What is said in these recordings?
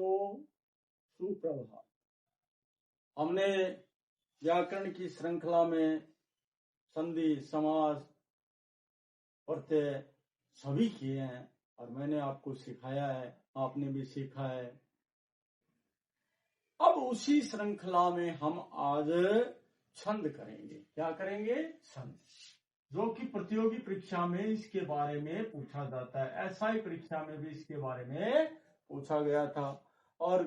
दोस्तों, सुप्रभात। हमने व्याकरण की श्रृंखला में संधि, समास, प्रत्यय सभी किए हैं और मैंने आपको सिखाया है, आपने भी सीखा है। अब उसी श्रृंखला में हम आज छंद करेंगे। क्या करेंगे? छंद, जो कि प्रतियोगी परीक्षा में इसके बारे में पूछा जाता है। एसआई परीक्षा में भी इसके बारे में पूछा गया था और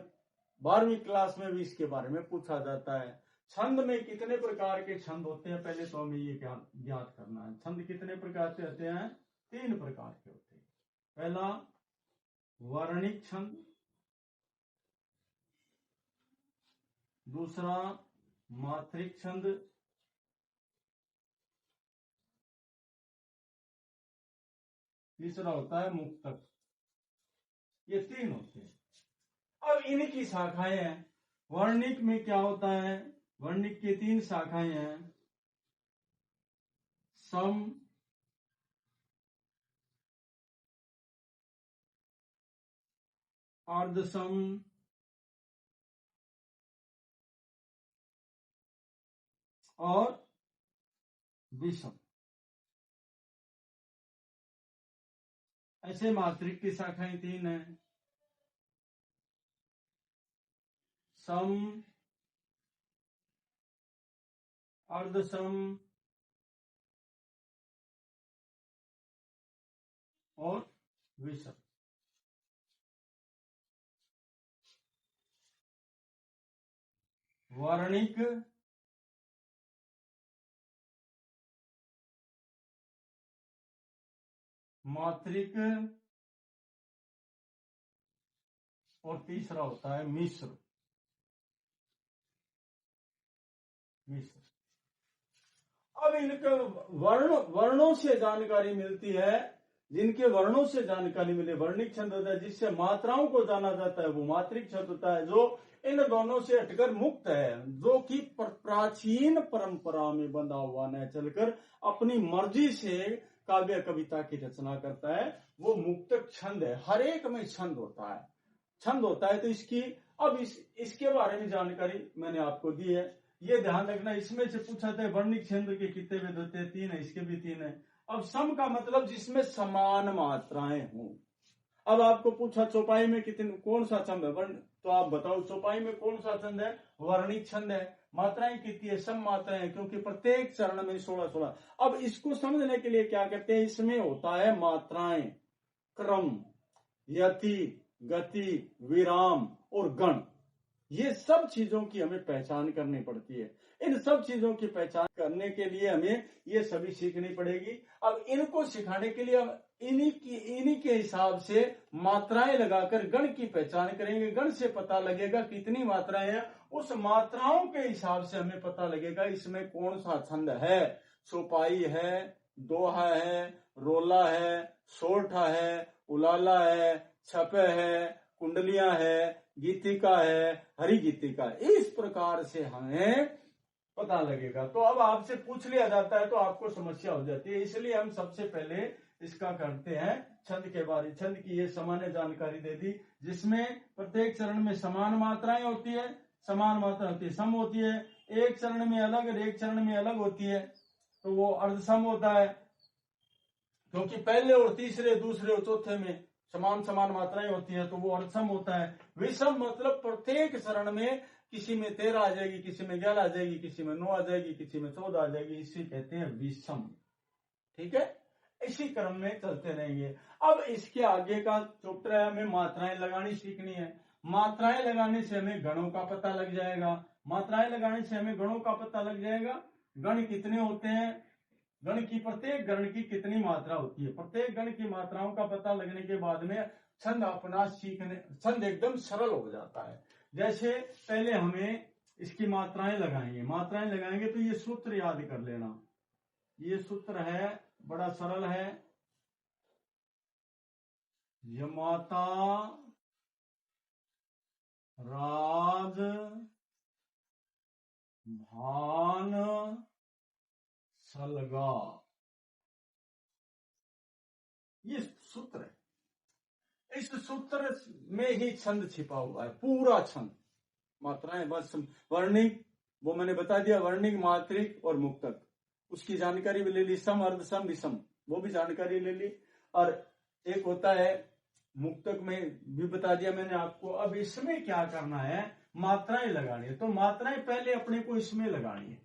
12वीं क्लास में भी इसके बारे में पूछा जाता है। छंद में कितने प्रकार के छंद होते हैं, पहले तो हमें ये ज्ञात करना है। छंद कितने प्रकार से होते हैं? 3 प्रकार के होते हैं। पहला वर्णिक छंद, दूसरा मात्रिक छंद, तीसरा होता है मुक्तक। ये 3 होते हैं। अब इनकी शाखाएं हैं। वर्णिक में क्या होता है? वर्णिक की 3 शाखाएं हैं, सम, अर्धसम और विषम। ऐसे मात्रिक की शाखाएं 3 हैं, सम, अर्धसम और विषम। वर्णिक, मात्रिक और तीसरा होता है मिश्र। अब इनके वर्णों से जानकारी मिलती है। जिनके वर्णों से जानकारी मिले वर्णिक छंद होता है। जिससे मात्राओं को जाना जाता है वो मात्रिक छंद होता है, जो इन दोनों से हटकर मुक्त है, जो कि प्राचीन परंपरा में बंधा हुआ न चलकर अपनी मर्जी से काव्य कविता की रचना करता है, वो मुक्तक छंद है। हर एक में छंद होता है, छंद होता है। तो इसके बारे में जानकारी मैंने आपको दी है। ये ध्यान रखना, इसमें से पूछा था वर्णिक छंद के कितने भेद होते हैं? 3 है, इसके भी 3 है। अब सम का मतलब जिसमें समान मात्राएं हों। अब आपको पूछा चौपाई में कौन सा छंद है? तो आप बताओ चौपाई में कौन सा छंद है? वर्णिक छंद है। मात्राएं कितनी है? सम मात्राएं, क्योंकि प्रत्येक चरण में 16-16। अब इसको समझने के लिए क्या करते हैं? इसमें होता है मात्राएं, क्रम, यति, गति, विराम और गण। ये सब चीजों की हमें पहचान करनी पड़ती है। इन सब चीजों की पहचान करने के लिए हमें ये सभी सीखनी पड़ेगी। अब इनको सिखाने के लिए हम इन्हीं के हिसाब से मात्राएं लगाकर गण की पहचान करेंगे। गण से पता लगेगा कितनी मात्राएं हैं, उस मात्राओं के हिसाब से हमें पता लगेगा इसमें कौन सा छंद है। चौपाई है, दोहा है, रोला है, सोरठा है, उलाला है, छपे है, कुंडलियां है, गीतिका है, हरि गीतिका है। इस प्रकार से हमें पता लगेगा। तो अब आपसे पूछ लिया जाता है तो आपको समस्या हो जाती है। इसलिए हम सबसे पहले इसका करते हैं छंद के बारे। छंद की ये सामान्य जानकारी दे दी, जिसमें प्रत्येक चरण में समान मात्राएं होती है, समान मात्रा होती है, सम होती है। एक चरण में अलग और एक चरण में अलग होती है, तो वो अर्धसम होता है, क्योंकि पहले और तीसरे, दूसरे और चौथे में समान मात्राएं होती है, तो वो अर्धसम होता है। विषम मतलब प्रत्येक चरण में किसी में 13 आ जाएगी, किसी में 11 आ जाएगी, किसी में 9 आ जाएगी, किसी में 14 आ जाएगी, इसे कहते हैं विषम। ठीक है, इसी क्रम में चलते रहेंगे। अब इसके आगे का चैप्टर है, हमें मात्राएं लगानी सीखनी है। मात्राएं लगाने से हमें गणों का पता लग जाएगा। मात्राएं लगाने से हमें गणों का पता लग जाएगा। गण कितने होते हैं, गण की प्रत्येक गण की कितनी मात्रा होती है, प्रत्येक गण की मात्राओं का पता लगने के बाद में छंद अपना सीखने, छंद एकदम सरल हो जाता है। जैसे पहले हमें इसकी मात्राएं लगाएंगे। मात्राएं लगाएंगे तो ये सूत्र याद कर लेना। ये सूत्र है, बड़ा सरल है। यमाता, राज, भान, सलगा, ये सूत्र है। इस सूत्र में ही छंद छिपा हुआ है, पूरा छंद। मात्राएं बस वर्णिक, वो मैंने बता दिया, वर्णिक, मात्रिक और मुक्तक, उसकी जानकारी भी ले ली। सम, अर्धसम, विषम, वो भी जानकारी ले ली। और एक होता है मुक्तक में भी बता दिया मैंने आपको। अब इसमें क्या करना है, मात्राएं लगानी है। तो मात्राएं पहले अपने को इसमें लगानी है।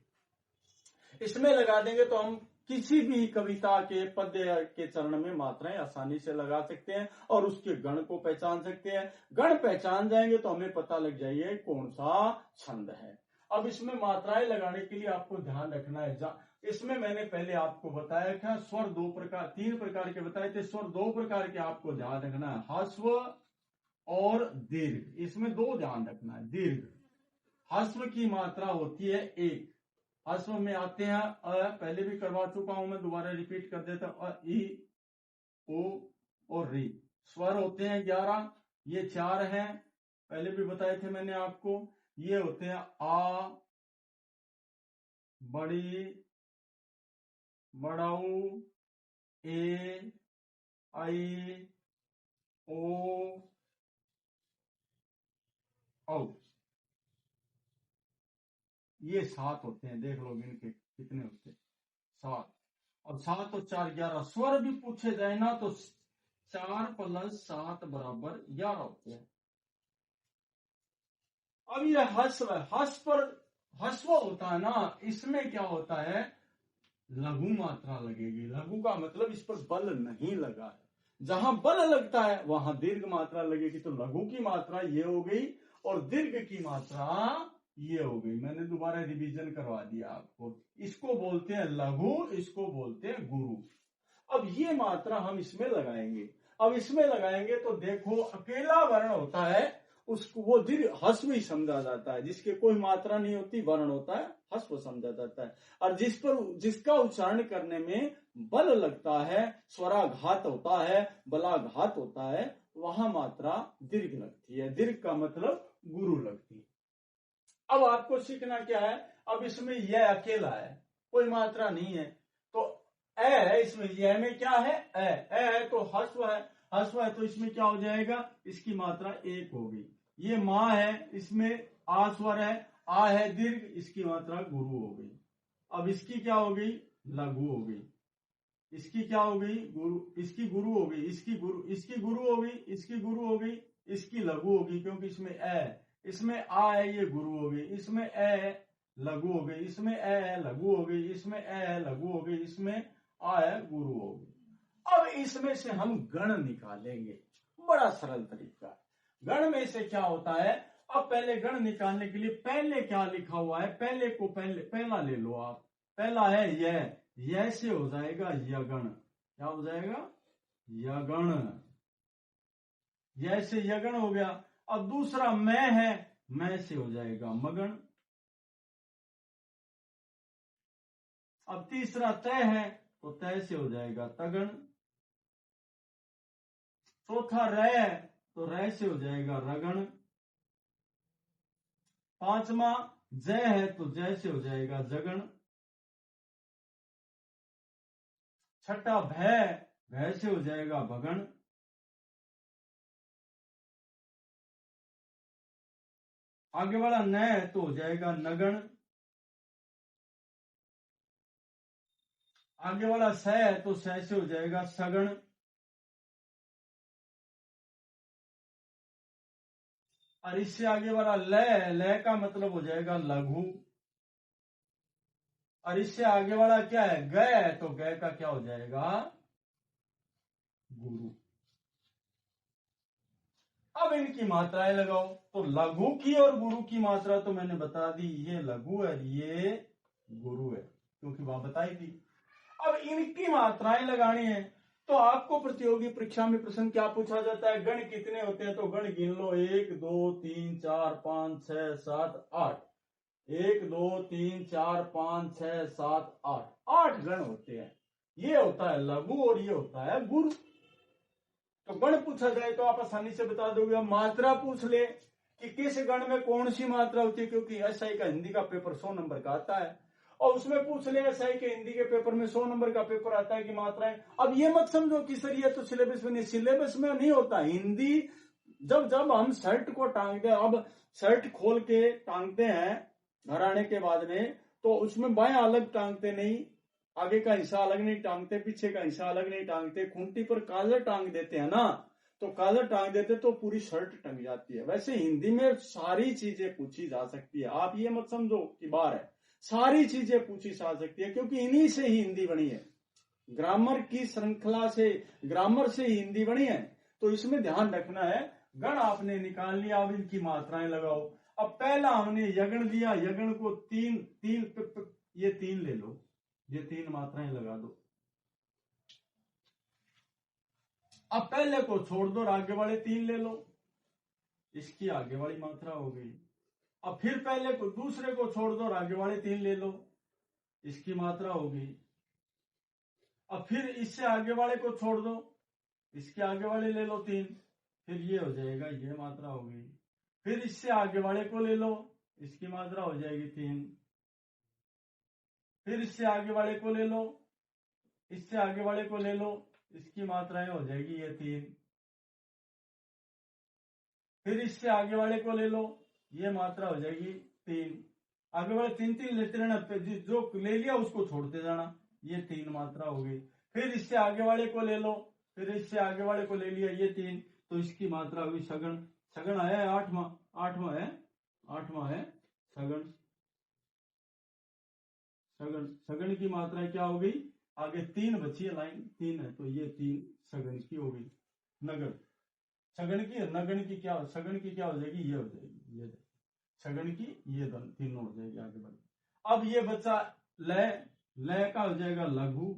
इसमें लगा देंगे तो हम किसी भी कविता के पद्य के चरण में मात्राएं आसानी से लगा सकते हैं और उसके गण को पहचान सकते हैं। गण पहचान जाएंगे तो हमें पता लग जाइए कौन सा छंद है। अब इसमें मात्राएं लगाने के लिए आपको ध्यान रखना है। इसमें मैंने पहले आपको बताया था स्वर तीन प्रकार के बताए थे। स्वर दो प्रकार के आपको ध्यान रखना है, ह्रस्व और दीर्घ। इसमें दो ध्यान रखना है। दीर्घ, ह्रस्व की मात्रा होती है एक। ह्रस्व में आते हैं अ, पहले भी करवा चुका हूं मैं, दोबारा रिपीट कर देता हूं। अ, ई, ओ और री। स्वर होते हैं 11, ये 4 हैं, पहले भी बताए थे मैंने आपको। ये होते हैं आ, बड़ी, बड़ाऊ, ए, आई, ओ, औ। ये 7 होते हैं। देख लो इनके कितने होते हैं, 7। और 7 और 4 11। स्वर भी पूछे जाए ना तो 4 + 7 = 11 होते हैं। अब ये ह्रस्व है, ह्रस्व होता है ना, इसमें क्या होता है, लघु मात्रा लगेगी। लघु का मतलब इस पर बल नहीं लगा है। जहां बल लगता है वहां दीर्घ मात्रा लगेगी। तो लघु की मात्रा ये हो गई और दीर्घ की मात्रा ये हो गई। मैंने दोबारा रिवीजन करवा दिया आपको। इसको बोलते हैं लघु, इसको बोलते हैं गुरु। अब ये मात्रा हम इसमें लगाएंगे। अब इसमें लगाएंगे तो देखो, अकेला वर्ण होता है उसको वो दीर्घ ह्रस्व ही समझा जाता है। जिसके कोई मात्रा नहीं होती, वर्ण होता है, ह्रस्व समझा जाता है। और जिसका उच्चारण करने में बल लगता है, स्वराघात होता है, बलाघात होता है, वहां मात्रा दीर्घ लगती है। दीर्घ का मतलब गुरु लगती है। अब आपको सीखना क्या है, अब इसमें यह अकेला है, कोई मात्रा नहीं है। तो ए है इसमें, यह में क्या है, ए है तो ह्रस्व है। ह्रस्व है तो इसमें क्या हो जाएगा, इसकी मात्रा 1 हो गई। ये माँ है, इसमें आ स्वर है, आ है दीर्घ, इसकी मात्रा गुरु हो गई। अब इसकी क्या हो गई, लघु हो गई। इसकी क्या हो गई, गुरु, इसकी गुरु हो गई, इसकी गुरु हो गई, इसकी गुरु हो गई, इसकी लघु होगी क्योंकि इसमें ए, इसमें आ है, ये गुरु हो गई। इसमें ए है, लघु हो गई। इसमें ए है, लघु हो गई। इसमें ए है, लघु हो गई। इसमें आ है, गुरु हो गई। अब इसमें से हम गण निकालेंगे, बड़ा सरल तरीका। गण में से क्या होता है, अब पहले गण निकालने के लिए पहले क्या लिखा हुआ है, पहला ले लो आप। पहला है यह से हो जाएगा यगण। क्या हो जाएगा, यगण। यह से यगण हो गया। अब दूसरा मैं है, मैं से हो जाएगा मगण। अब तीसरा तय है तो तय से हो जाएगा तगण। चौथा रह है तो रह से हो जाएगा रगण। पांचवा जय है तो जय से हो जाएगा जगण। छठा भय से हो जाएगा भगण। आगे वाला न है तो हो जाएगा नगण। आगे वाला स है तो स से हो जाएगा सगण। और इससे आगे वाला लय का मतलब हो जाएगा लघु। और इससे आगे वाला क्या है, गय है तो गय का क्या हो जाएगा, गुरु। अब इनकी मात्राएं लगाओ। तो लघु की और गुरु की मात्रा तो मैंने बता दी, ये लघु है, ये गुरु है, क्योंकि वहां बताई थी। अब इनकी मात्राएं लगानी है तो आपको प्रतियोगी परीक्षा में प्रश्न क्या पूछा जाता है, गण कितने होते हैं, तो गण गिन लो, 1 2 3 4 5 6 7 8। 1 2 3 4 5 6 7 8, 8 गण होते हैं। ये होता है लघु और ये होता है गुरु। तो गण पूछा जाए तो आप आसानी से बता दोगे। मात्रा पूछ ले कि किस गण में कौन सी मात्रा होती है, क्योंकि एसआई का हिंदी का पेपर 100 नंबर का आता है। और उसमें पूछ लेगा सही कि हिंदी के पेपर में 100 नंबर का पेपर आता है कि मात्राएं। अब ये मत समझो कि सर ये तो सिलेबस में नहीं, सिलेबस में नहीं होता। हिंदी जब जब हम शर्ट को टांगते हैं, अब शर्ट खोल के टांगते हैं घर आने के बाद में, तो उसमें बाएं अलग टांगते नहीं, आगे का हिस्सा अलग नहीं टांगते, पीछे का हिस्सा अलग नहीं टांगते, खूंटी पर कालर टांग देते हैं ना, तो कालर टांग देते तो पूरी शर्ट टंग जाती है। वैसे हिंदी में सारी चीजें पूछी जा सकती है, आप ये मत समझो कि बार है, सारी चीजें पूछी जा सकती है, क्योंकि इन्हीं से ही हिंदी बनी है, ग्रामर की श्रृंखला से, ग्रामर से ही हिंदी बनी है। तो इसमें ध्यान रखना है। गण आपने निकाल लिया, अब इनकी मात्राएं लगाओ। अब पहला हमने यगण दिया, यगण को ये तीन ले लो, ये 3 मात्राएं लगा दो। अब पहले को छोड़ दो और आगे वाले 3 ले लो, इसकी आगे वाली मात्रा हो गई। अब फिर पहले को, दूसरे को छोड़ दो और आगे वाले 3 ले लो, इसकी मात्रा हो गई। अब फिर इससे आगे वाले को छोड़ दो, इसके आगे वाले ले लो 3, फिर ये हो जाएगा, ये मात्रा हो गई। फिर इससे आगे वाले को ले लो, इसकी मात्रा हो जाएगी 3। फिर इससे आगे वाले को ले लो, इससे आगे वाले को ले लो, इसकी मात्राएं हो जाएगी ये 3। फिर इससे आगे वाले को ले लो, ये मात्रा हो जाएगी 3। आगे वाले 3 लेते रहना, जो ले लिया उसको छोड़ते जाना, ये 3 मात्रा हो गई। फिर इससे आगे वाले को ले लो, फिर इससे आगे वाले को ले लिया, ये 3, तो इसकी मात्रा हुई सगुण। सगुण आया है 8वां है सगुण। सगुण की मात्रा क्या हो गई, आगे 3 बची है, लाइन 3 है, तो ये 3 सगुण की हो गई। नगण सगुण की, नगण की क्या, सगुण की क्या हो जाएगी, ये हो जाएगी, ये सगुण की ये तीनों हो जाएगी आगे बढ़। अब ये बच्चा लय, लय का हो जाएगा लघु,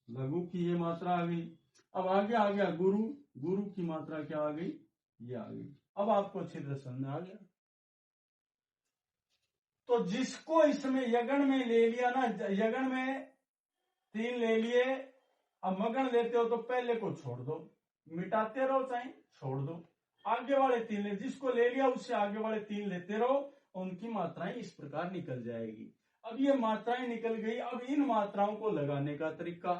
लघु की ये मात्रा आ गई। अब आगे आ गया गुरु, गुरु की मात्रा क्या आ गई, ये आ गई। अब आपको अच्छी तरह समझ में आ गया। तो जिसको इसमें यगण में ले लिया ना, यगण में 3 ले लिए, अब मगन लेते हो तो पहले को छोड़ दो, मिटाते रहो चाहे छोड़ दो, आगे वाले 3 ले, जिसको ले लिया उससे आगे वाले 3 लेते रहो, उनकी मात्राएं इस प्रकार निकल जाएगी। अब ये मात्राएं निकल गई, अब इन मात्राओं को लगाने का तरीका।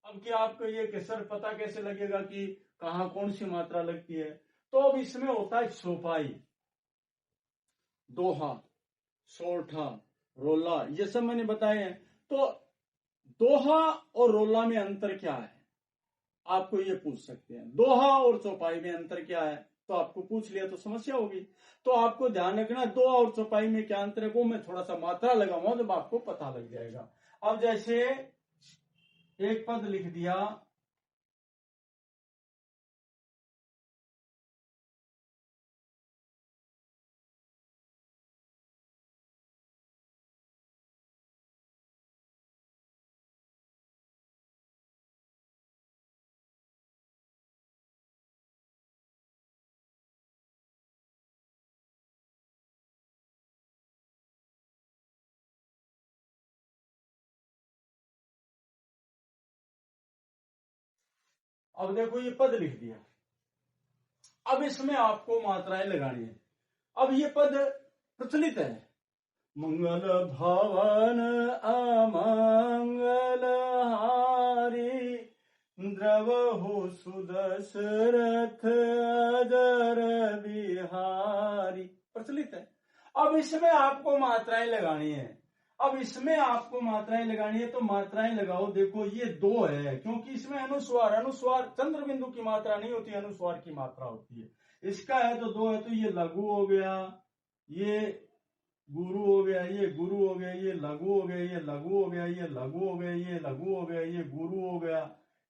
अब क्या आपको ये कैसे पता कैसे लगेगा कि कहां कौन सी मात्रा लगती है, तो अब इसमें होता है चौपाई, दोहा, सोरठा, रोला, ये सब मैंने बताए हैं। तो दोहा और रोला में अंतर क्या है, आपको ये पूछ सकते हैं। दोहा और चौपाई में अंतर क्या है, तो आपको पूछ लिया तो समस्या होगी। तो आपको ध्यान रखना, दोहा और चौपाई में क्या अंतर है, वो मैं थोड़ा सा मात्रा लगाऊंगा जब आपको पता लग जाएगा। अब जैसे एक पद लिख दिया, अब देखो ये पद लिख दिया, अब इसमें आपको मात्राएं लगानी है। अब ये पद प्रचलित है, मंगल भवन अमंगल हारी, द्रवहु सुदशरथ अजर बिहारी, प्रचलित है। अब इसमें आपको मात्राएं लगानी है। अब इसमें आपको मात्राएं लगानी है, तो मात्राएं लगाओ। देखो ये 2 है, क्योंकि इसमें अनुस्वार, अनुस्वार चंद्र बिंदु की मात्रा नहीं होती, अनुस्वार की मात्रा होती है। इसका है तो 2 है, तो ये लघु हो गया, ये गुरु हो गया, ये गुरु हो गया, ये लघु हो गया, ये लघु हो गया, ये लघु हो गया, ये लघु हो गया, ये गुरु हो गया,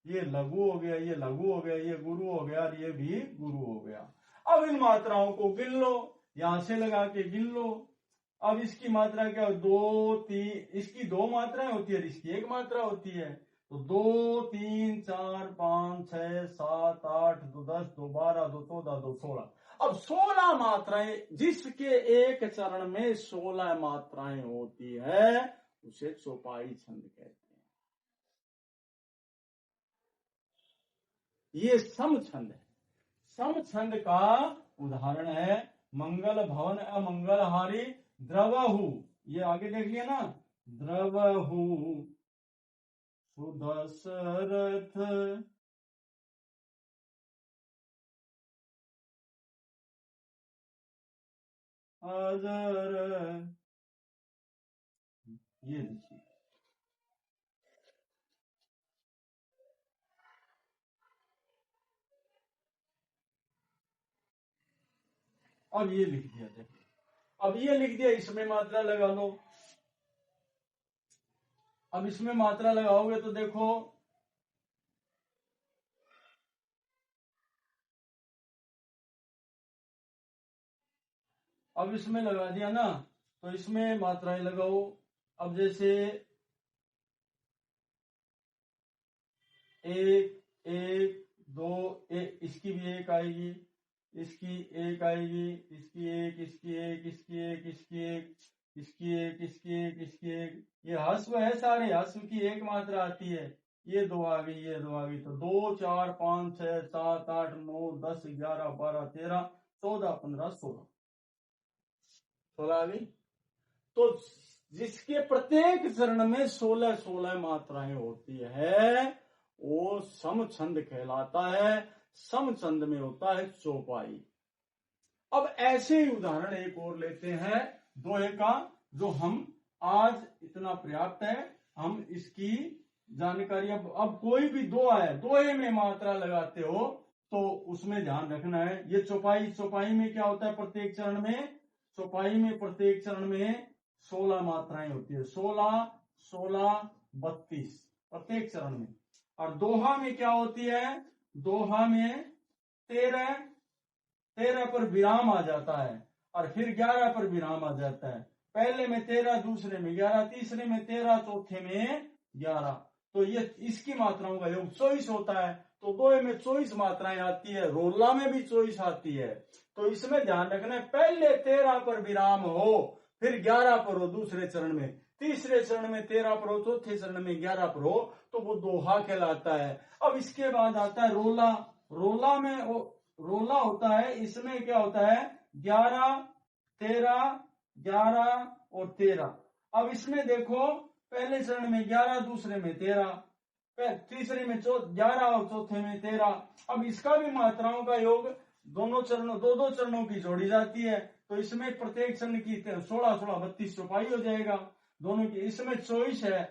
ये लघु हो गया, ये लघु हो गया, ये गुरु हो गया, और ये भी गुरु हो गया। अब इन मात्राओं को गिन लो, यहां से लगा के गिन लो। अब इसकी मात्रा क्या, 2 3, इसकी 2 मात्राएं होती है, इसकी 1 मात्रा होती है। तो 2 3 4 5 6 7 8 2 10 2 12 2 14 2 16। अब 16 मात्राएं, जिसके एक चरण में 16 मात्राएं होती है, उसे चौपाई छंद कहते हैं। ये सम छंद है। सम छंद का उदाहरण है, मंगल भवन अमंगल हारी, द्रवहु ये आगे देख लिया ना, द्रवहु सुदशरथ अजर, ये देखिए। अब ये लिख दिया, देखिए अब ये लिख दिया, इसमें मात्रा लगा लो। अब इसमें मात्रा लगाओगे तो देखो, अब इसमें लगा दिया ना, तो इसमें मात्राएं लगाओ। अब जैसे एक, एक, दो, एक, इसकी भी एक आएगी, इसकी एक आएगी, इसकी एक, इसकी एक, इसकी एक, इसकी एक, इसकी एक, इसकी एक, इसकी एक। ये हस्व है, सारे हस्व की एक मात्रा आती है। ये दो आ गई, ये दो आ गई, तो 2, 4, 5, 6, 7, 8, 9, 10, 11, 12, 13, 14, 15, 16, 16 आ गई। तो जिसके प्रत्येक चरण में 16 16 मात्राएं होती है वो समछंद कहलाता है। समछंद में होता है चौपाई। अब ऐसे ही उदाहरण एक और लेते हैं दोहे का, जो हम आज इतना पर्याप्त है, हम इसकी जानकारी। अब कोई भी दोहा है, दोहे में मात्रा लगाते हो तो उसमें ध्यान रखना है। ये चौपाई, चौपाई में क्या होता है, प्रत्येक चरण में, चौपाई में प्रत्येक चरण में 16 मात्राएं होती है, 16, 16, 32 प्रत्येक चरण में। और दोहा में क्या होती है, दोहा में 13, 13 पर विराम आ जाता है और फिर 11 पर विराम आ जाता है। पहले में 13, दूसरे में 11, तीसरे में 13, चौथे में 11। तो ये इसकी मात्राओं का योग 24 होता है। तो दोहे में 24 मात्राएं आती है, रोला में भी 24 आती है। तो इसमें ध्यान रखना है, पहले 13 पर विराम हो, फिर 11 पर हो दूसरे चरण में, तीसरे चरण में 13 पर हो, चौथे चरण में 11 पर हो, तो वो दोहा कहलाता है। अब इसके बाद आता है रोला। रोला में रोला होता है, इसमें क्या होता है, 11, 13, 11 और 13। अब इसमें देखो, पहले चरण में 11, दूसरे में 13, तीसरे में 11 और चौथे में 13। अब इसका भी मात्राओं का योग दोनों चरणों, दो दो चरणों की जोड़ी जाती है। तो इसमें प्रत्येक चरण की 16, 16, 32 चौपाई हो जाएगा दोनों की। इसमें 24 है,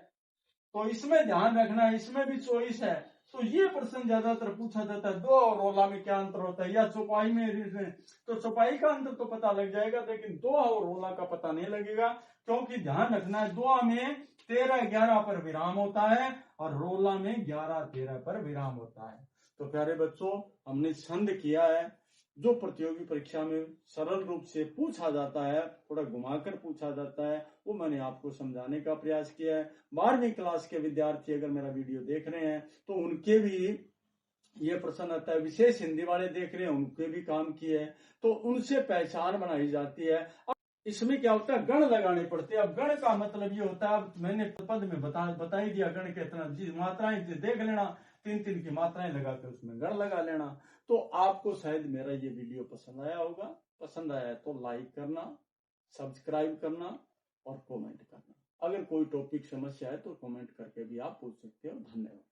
तो इसमें ध्यान रखना है, इसमें भी 24 है। तो ये प्रश्न ज्यादातर पूछा जाता है, दो और रोला में क्या अंतर होता है, या चौपाई में। तो चौपाई का अंतर तो पता लग जाएगा, लेकिन दो और रोला का पता नहीं लगेगा। क्योंकि ध्यान रखना है, दोहा में 13, 11 पर विराम होता है और रोला में 11, 13 पर विराम होता है। तो प्यारे बच्चों, हमने छंद किया है, जो प्रतियोगी परीक्षा में सरल रूप से पूछा जाता है, थोड़ा घुमाकर पूछा जाता है, वो मैंने आपको समझाने का प्रयास किया है। 12वीं क्लास के विद्यार्थी अगर मेरा वीडियो देख रहे हैं तो उनके भी ये प्रश्न आता है, विशेष हिंदी वाले देख रहे हैं उनके भी काम किए है, तो उनसे पहचान बनाई जाती है। अब इसमें क्या होता है, गण लगाने पड़ते हैं। अब गण का मतलब ये होता है, मैंने पद में बता ही दिया, गण कितना, मात्राएं देख लेना, 3 की मात्राएं लगाकर उसमें गण लगा लेना। तो आपको शायद मेरा ये वीडियो पसंद आया होगा। पसंद आया है तो लाइक करना, सब्सक्राइब करना और कमेंट करना। अगर कोई टॉपिक समस्या है तो कमेंट करके भी आप पूछ सकते हो। धन्यवाद।